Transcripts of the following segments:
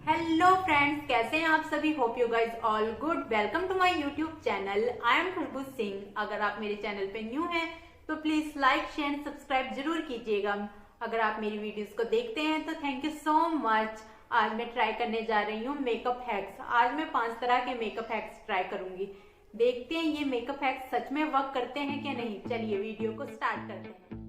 Hello friends, कैसे हैं आप सभी। Hope you guys all good. Welcome to my YouTube channel. I am Khushboo Singh. अगर आप मेरे चैनल पे न्यू हैं तो प्लीज लाइक शेयर सब्सक्राइब जरूर कीजिएगा। अगर आप मेरी वीडियोस को देखते हैं तो थैंक यू सो मच। आज मैं ट्राई करने जा रही हूँ मेकअप हैक्स। आज मैं 5 तरह के मेकअप हैक्स ट्राई करूंगी। देखते हैं ये मेकअप हैक्स सच में वर्क करते हैं कि नहीं। चलिए वीडियो को स्टार्ट करते हैं।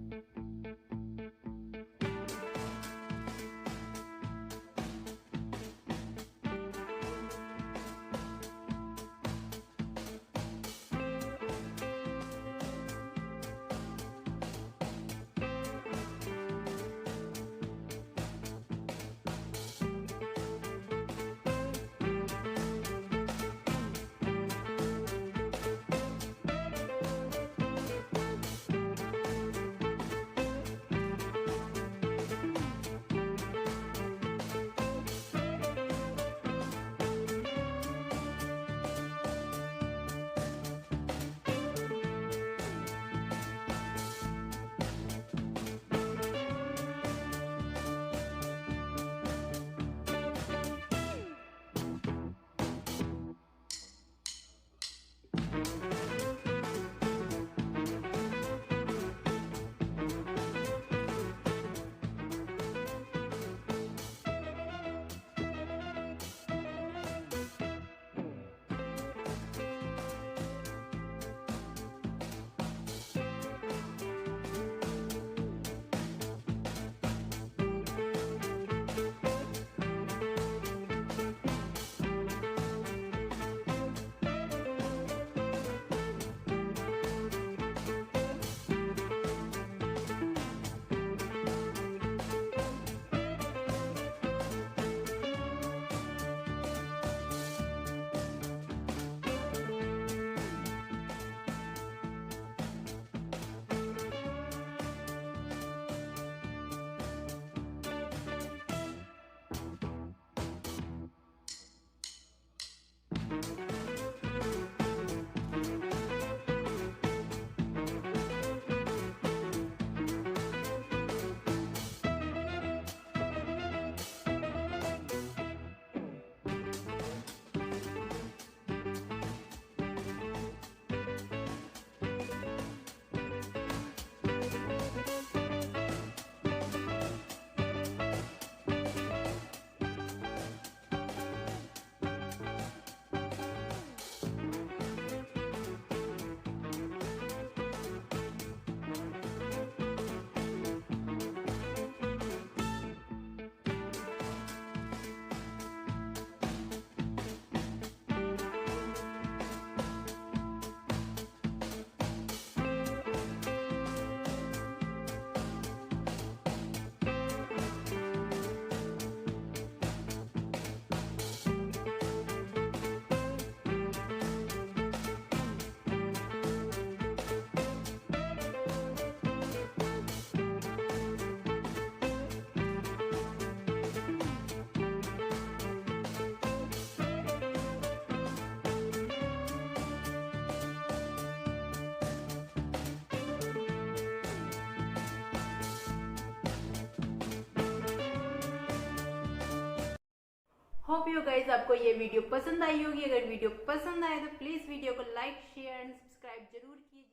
होप यू गाइज आपको ये वीडियो पसंद आई होगी। अगर वीडियो पसंद आए तो प्लीज वीडियो को लाइक शेयर एंड सब्सक्राइब जरूर कीजिए।